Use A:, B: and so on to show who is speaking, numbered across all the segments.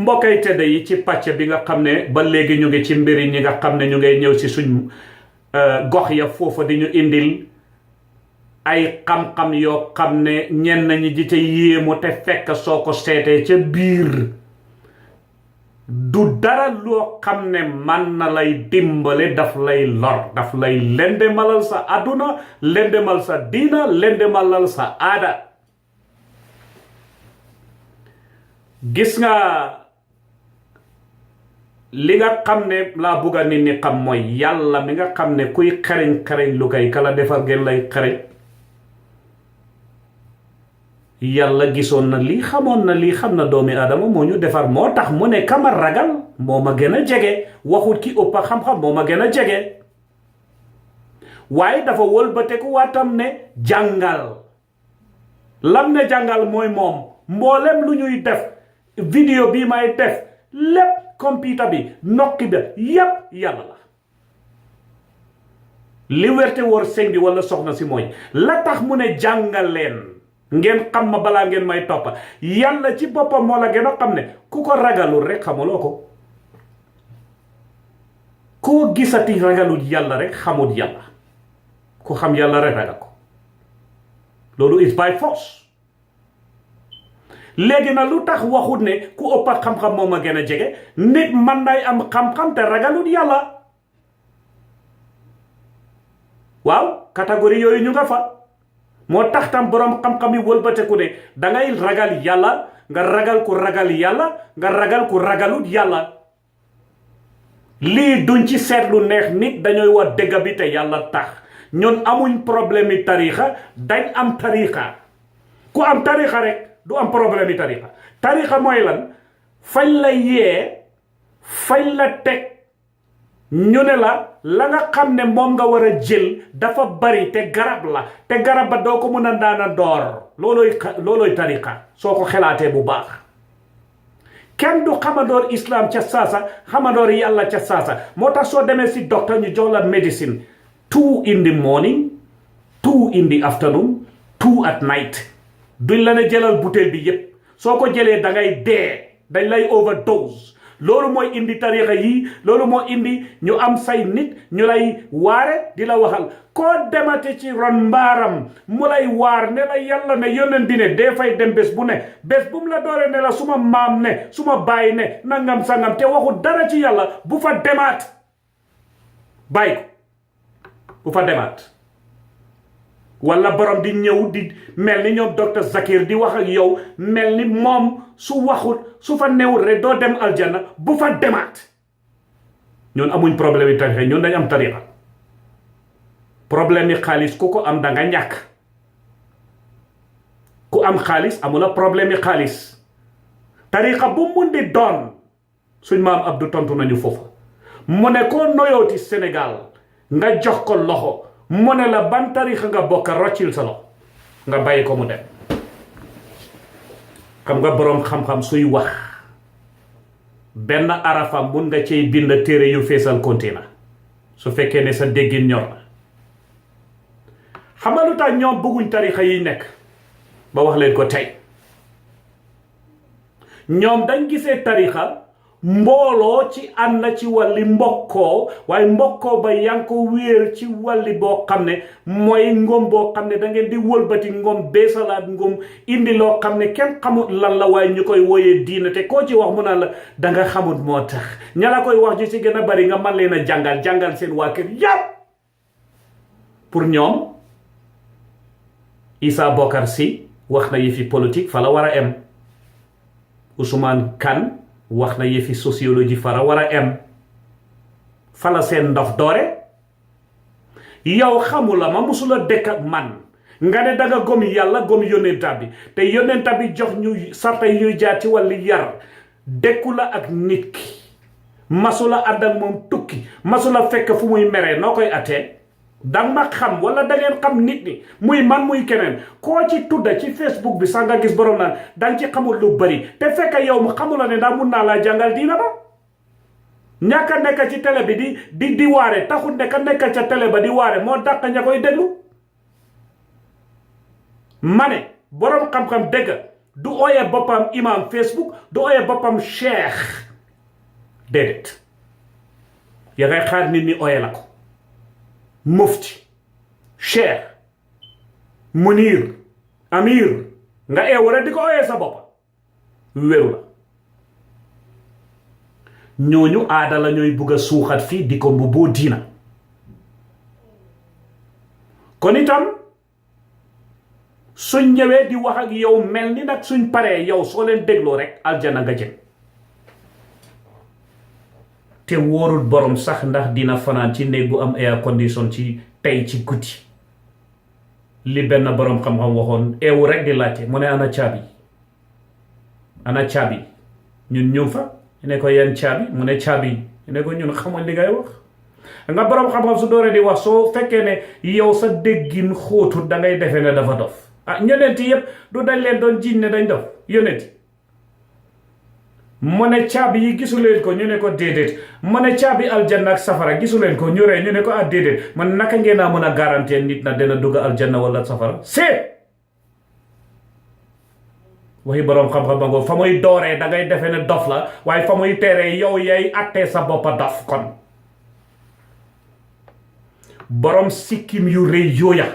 A: mbokkay tedda yi ci pàcc bi nga xam ne ba léegi ñu ngi ci mbiri ñi nga xam ne ñu ngay ñëw si suñ gox ya foofa di ñu indil ay xam-xam yoo xam ne ñenn ñi di te yéemu te fekk soo ko seetee ca biir du dara loo xam ne man na lay dimbale daf lay lor daf lay lendemalal sa àdduna lendemal sa diina lendemalal sa aada gis nga li nga xam ne laa bugga nit ñi xam mooy yàlla mi nga xam ne kuy xereñ lu koy kala defar ngeen lay xereñ yàlla gisoon na lii xamoon na lii xam na doomi aadama moo ñu defar moo tax mu ne kama ragal moo ma gën a jege waxut ki ëpp xam-xam moo ma gën a jege waaye dafa wëlbateku waatam ne jàngal lam ne jàngal mooy moom mboolem lu ñuy def vidéo bi may def lépp computer bi nokki bi yépp yàlla la li werte wóor sëñ bi wala soxna si mooy la tax mu ne jàngal leen ngeen xam ma balaa ngeen may toppa yàlla ci boppam moo la gën a xam ne ku ko ragalul rek xamuloo ko koo gisati ragalul yàlla rek xamul yàlla ku xam yàlla rek ragal ko loolu is by force léegi na lu tax waxut ne ku ëpp xam-xam moo ma gën a jege nit man nay am xam-xam te ragalul yàlla waaw catégorie yooyu ñu nga fa moo tax tam borom xam-xam yi wëlbateku ne dangay ragal yàlla nga ragal ku ragal yàlla nga ragal ku ragalut yàlla lii duñ ci seetlu neex nit dañooy wax dëgg bi te yàlla tax ñun amuñ problème yi tarixa dañ am tarixa ku am tarixa rek du am problème yi tarixa mooy lan fañ la yee fañ la teg ñu ne la nga xam ne moom nga war a jël dafa bari te garab la te garab ba doo ko mën a daana door loolooy tariqa soo ko xelaatee bu baax kenn du xamandoor islam ca saasa xamandoor yàlla ca saasa moo tax soo demee si docteur ñu jox la médecine 2 in the morning 2 in the afternoon 2 at night duñ la ne jëlal bouteille bi yépp soo ko jëlee da ngay dee dañ lay overdose loolu mooy indi tarixa yi loolu moo indi ñu am say nit ñu lay waare di la waxal koo demate ci ron mbaaram mu lay waar ne la yàlla ne yónneen bi ne dee fay dem bés bu mu la doore ne la suma maam ne suma baay ne nangam sangam te waxu dara ci yàlla bu fa demaat bàyyi ko bu fa demaat wala borom di ñëw di mel ni ñoom docteur Zakir di wax ak yow mel ni moom su waxut su fa newul rek doo dem aljana bu fa demaat ñun amuñ problème yi tarixa ñun dañ am tarixa problème yi xaalis ku ko am da nga ñàkk ku am xaalis amula problème yi xaalis tarixa bu mun di doon suñ maam Abdou tontu nañu foofu mu ne koo noyooti Sénégal nga jox ko loxo mu ne la ban tarixa nga bokk roccil sa loxo nga bàyyi ko mu dem xam nga boroom xam-xam suy wax benn arafa mun nga cey bind téere yu feesal kontina su fekkee ne sa déggin ñor na xam nga lu tax ñoom bëgguñ tarixa yi nekk ba wax leen ko tey ñoom dañ gisee tarixa mbooloo ci ànd ci wàlli mbokkoo waaye mbokkoo ba yaa ngi ko wéer ci wàlli boo xam ne mooy ngom boo xam ne da ngeen di wëlbati ngom beesalaat ngom indi loo xam ne kenn xamut lan la waaye ñu koy wooyee diina te koo ci wax mu naan la danga xamut moo tax ña la koy wax ñu ci gën a bari nga man leen a jàngal seen waa kër yàpp pour ñoom Issa Bokar Sy wax na yëfi politique fa la war a em Ousmane Kane wax na yëfi sociologie fara war a em fala seen ndof doore yow xamula ma musula dëkk ak man nga ne danga gom yàlla gom yonenta bi te yonenta bi jox ñu sarta yi ñuy jaar ci wàllu yar dëkku la ak nit ki masula ànd ak moom tukki masula fekk fu muy meree noo koy atee danga ma xam wala da ngeen xam nit ñi muy man muy keneen koo ci tudda ci Facebook bi sax nga gis borom naan danga ci xamul lu bari te fekk yow mu xamula ne daa mun naa laa jàngal diina ba ñàkk a nekk ci télé bi di waare taxul nekk ca télé ba di waare moo dàq ña koy déglu ma ne borom xam-xam dëgg du ooyee boppam imam Facebook du ooyee boppam cheikh déedéet ya ngay xaar nit ñi ooyee la ko mufti cheikh munir amir nga eewu rek di ko ooyee sa bopp wéru la ñooñu aada la ñooy bugg a suuxat fii di ko mbubboo diina kon itam suñ ñëwee di wax ak yow mel ni nag suñ paree yow soo leen dégloo rek aljana nga jëm te wóorul borom sax ndax dina fanaan ci néeg bu am air condition ci tey ci guddi li benn borom xam-xam waxoon eewu rek di laajte mu ne ana caabi ñun ñu fa ñu ne ko yan caabi mu ne caabi ñu ne ko ñun xamal li ngay wax nga borom xam-xam su dooree di wax soo fekkee ne yow sa déggin xóotul da ngay defee ne dafa dof yonent yëpp du dañ leen doon jiiñ ne dañ dof yonent mu ne caabi yi gisuleen ko ñu ne ko déedéet mu ne caabi aljanna ak safara gisuleen ko ñu ree ñu ne ko déedéet man naka ngeen a mën a garantie nit na dina dugg aljanna wala safara seet waxi boroom xam-xam ba ngoo fa muy dooree da ngay defe ne dof la waaye fa muy teree yow yay attee sa boppa dof kon boroom sikkim yu rëy yooya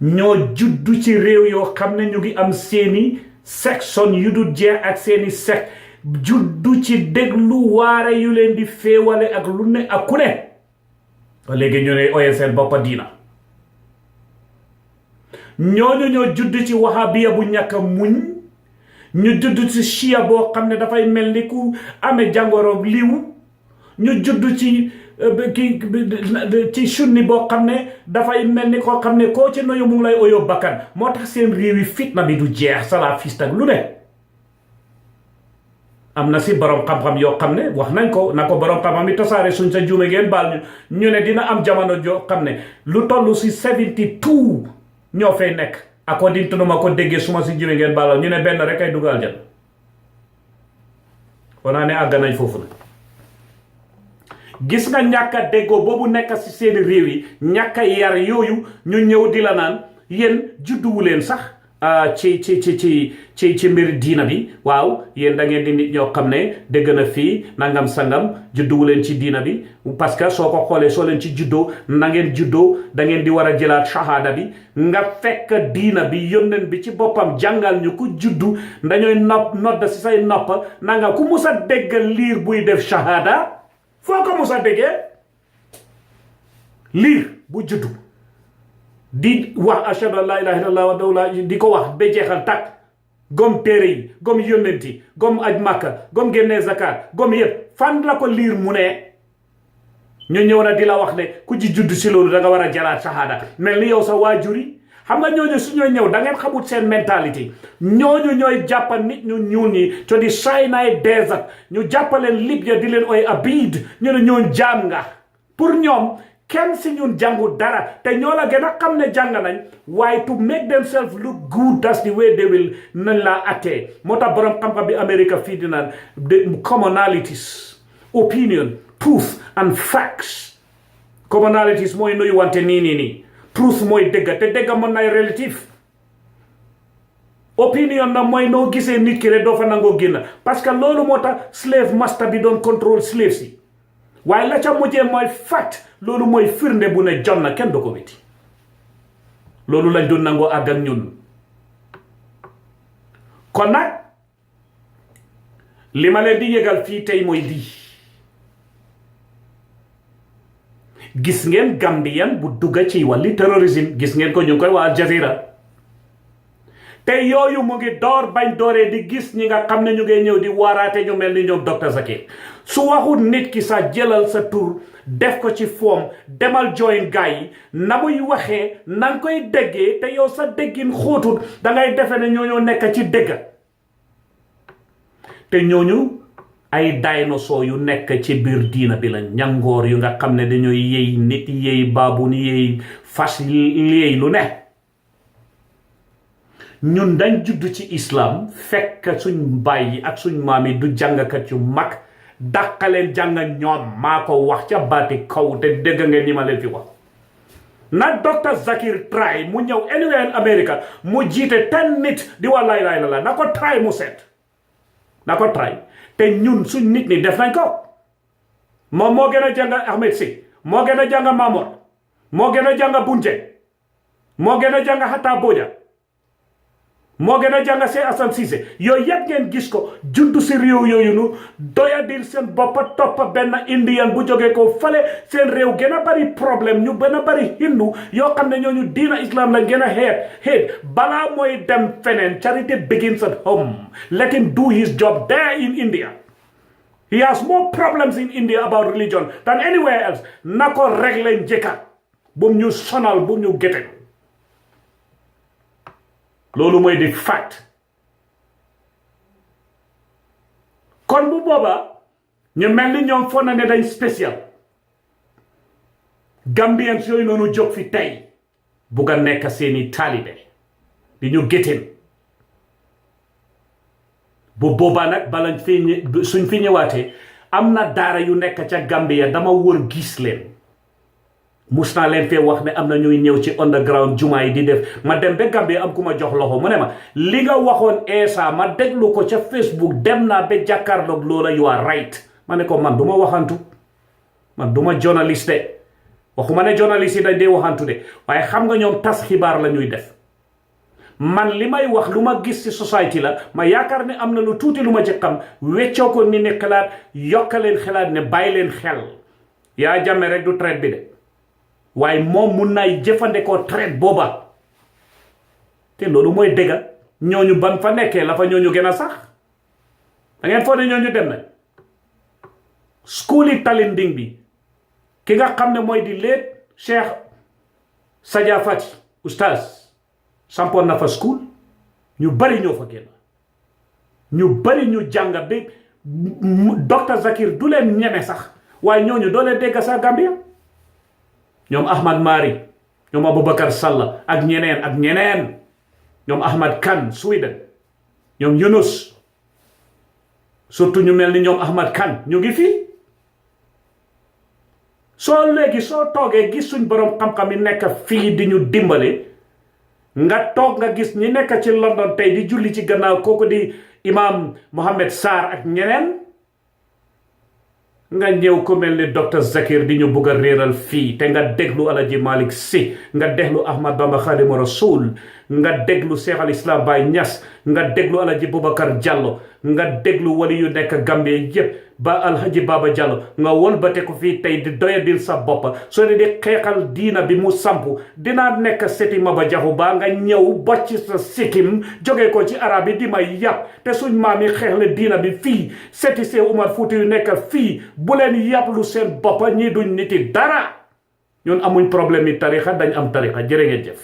A: ñoo juddu ci réew yoo xam ne ñu ngi am seeni section yu dul jeex ak seeni sek juddu ci déglu waare yu leen di féewale ak lu ne ak ku ne léegi ñu ne ooyee seen boppa diina ñooñu ñoo judd ci wahabiya bu ñàkk muñ ñu judd ci shia boo xam ne dafay mel ni ku amee jàngoro liw ñu judd ci sunni boo xam ne dafay mel ni koo xam ne koo ci noyu mu ngi lay oyoo bakkan moo tax seen réew yi fitna bi du jeex salafiste ak lu ne am na si borom xam-xam yoo xam ne wax nañ ko na ko borom xam-xam yi tasaare suñ sa juume ngeen baal ñu ne dina am jamono joo xam ne lu toll si 72 ñoo fay nekk according to ma ko déggee suma si juume ngeen baal ñu ne benn rek ay dugal jël wanaa ne àgg nañ foofu na gis nga ñàkk a déggoo boobu nekk ci seen réew yi ñàkk a yar yooyu ñu ñëw di la naan yéen judduwu leen sax ci mbir diina bi waaw yéen da ngeen di nit ñoo xam ne dégg na fii nangam sangam judduwu leen ci diina bi parce que soo ko xoolee soo leen ci juddoo na ngeen juddoo da ngeen di war a jëlaat shahada bi nga fekk diina bi yónneen bi ci boppam jàngal ñu ku juddu dañooy nodd ci say nopp nanga ku mus a dégg liir buy def shahada foo ko musa déggee liir bu juddu di wax ashhadu an la ilaha illallah wa la di ko wax ba jeexal takk gom téere yi gom yónnenti gom aj màkka gom génnee zakat gom yëpp fan la ko liir mu ne ñu ñëw na di la wax ne ku ci judd si loolu da nga war a jaraat shahada mel ni yow sa waajur yi xam nga ñooñu su ñooy ñëw da ngeen xamul seen mentalité ñooñu ñooy jàppa nit ñu ñuul ñi to di Sinai desert ñu jàppaleen Libya di leen oy abid ñu ne ñoon jaam nga pour ñoom kenn si ñun jàngu dara te ñoo la gën a xam ne jàng nañ waaye to make themselves look good that's the way they will nañ laa attee moo tax borom xam-xam bi America fii di naan commonalities opinion truth and facts commonalities mooy nuyu wante nii truth mooy dëgg te dëgg mën nay relative opinion na mooy noo gisee nit ki rek doo fa nangoo génn parce que loolu moo tax slave master bi doon contrôle slave si waaye la ca mujjee mooy fact loolu mooy firnde bu ne jot na kenn du ko weti loolu lañ doon nangoo àgg ak ñun kon nag li ma leen di yëgal fii tey mooy lii gis ngeen Gambian bu dugga ci wàlli terrorisme gis ngeen ko ñu ngi koy waa Al Jazeera te yooyu mu ngi door bañ dooree di gis ñi nga xam ne ñu ngi ñëw di waaraate ñu mel ni ñoom docteur Zakir su waxul nit ki sa jëlal sa tur def ko ci form demal join gaay yi na muy waxee na nga koy déggee te yow sa déggin xóotul da ngay defe ne ñooñoo nekk ci dégg te ñooñu ay dinosaure yu nekk ci biir diina bi la ñangoor yu nga xam ne dañooy yëy nit yëy baabun yëy fas yëy lu ne ñun dañ judd ci islam fekk suñ baay yi ak suñ maam yi du jàngkat yu mag dàqaleen jàng ñoom maa ko wax ca baati kaw te dégg ngeen ñi ma leen fi wax na Dr. Zakir try mu ñëw anywhere in America mu jiite 10 nit di wax laa ilaaha illallaah na ko try mu seet na ko try te ñun suñ nit ñi def nañ ko moom moo gën a jàng Ahmed Sy moo gën a jàng Mamor moo gën a jàng Bunje moo gën a jàng Hatta Boja moo gën a jàng Cheikh Assane Cissé yooyu yëpp ngeen gis ko juntu si réew yooyu nu doyadil seen boppa toppa benn indian bu jógee ko fale seen réew gën a bari problème ñu gën a bari hindu yoo xam ne ñooñu diina islam lañ gën a xeet balaa mooy dem feneen charity begins at home. Let him do his job there in India. He has more problems in India about religion than anywhere else. Na ko régler njëkka bu ñu sonal bu ñu gete loolu mooy di fact. kon bu booba ñu mel ni ñoom foog na ne dañ spécial Gambians yooyu noonu jóg fi tey bugg a nekk seeni taalibe di ñu gétteen bu boobaa nag bala suñ fi ñëwaatee am na daara yu nekk ca Gambia dama wër gis leen mus naa leen fee wax ne am na ñuy ñëw ci underground jumaa yi di def ma dem ba Gambia am ku ma jox loxo mu ne ma li nga waxoon Essa ma déglu ko ca Facebook dem naa ba jàkkaarloog loola you are right ma ne ko man du ma waxantu man du ma journaliste waxuma ne journaliste yi dañ dee waxantu de waaye xam nga ñoom tas xibaar la ñuy def man li may wax lu ma gis ci society la ma yaakaar ne am na lu tuuti lu ma ci xam weccoo ko ni ne xalaat yokkaleen xalaat ne bàyyi leen xel yaa jàmme rek du traite bi de waaye moom mun naay jëfandikoo traite booba te loolu mooy dëgga ñooñu ban fa nekkee la fa ñooñu gën a sax da ngeen foog ne ñooñu dem na school yi Talinding bi ki nga xam ne mooy di leet Cheikh Sadia Fati oustaz sampoon na fa school ñu bari ñoo fa génn ñu bari ñu jàng bi Dr. Zakir du leen ñeme sax waaye ñooñu doo leen dégg sax Gambia ñoom Ahmad Mari ñoom Aboubacar Salla ak ñeneen ñoom Ahmad Khan Sweden ñoom Yunus surtout ñu mel ni ñoom Ahmad Khan ñu ngi fii soo léegi soo toogee gis suñ borom xam-xam yi nekk fii di ñu dimbale nga toog nga gis ñi nekk ci London tey di julli ci gannaaw kooku di imam Mohamed Sarr ak ñeneen nga ñëw ko mel ni Dr. Zakir di ñu bugg a réeral fii te nga déglu Alaji Malick Sy nga déglu Ahmad Bamba Khadimu Rasul nga déglu Cheikh al Islam Baye Niass nga déglu Alaji Boubacar Diallo nga déglu wali yu nekk Gambie yépp ba Alhaji Baba Diallo nga wëlbate ko fii tey di doyadil sa bopp soo di xeexal diina bi mu sampu dinaa nekk seti Maba Jaxu Ba nga ñëw bocc sa sikkim jóge ko ci arab yi di may yàpp te suñ maam yi xeexle diina bi fii seti Seex Umar Fuuti yu nekk fii bu leen yàpp lu seen boppa ñii duñ niti dara ñun amuñ problème yi tarixa dañ am tarixa jërë ngeen jëf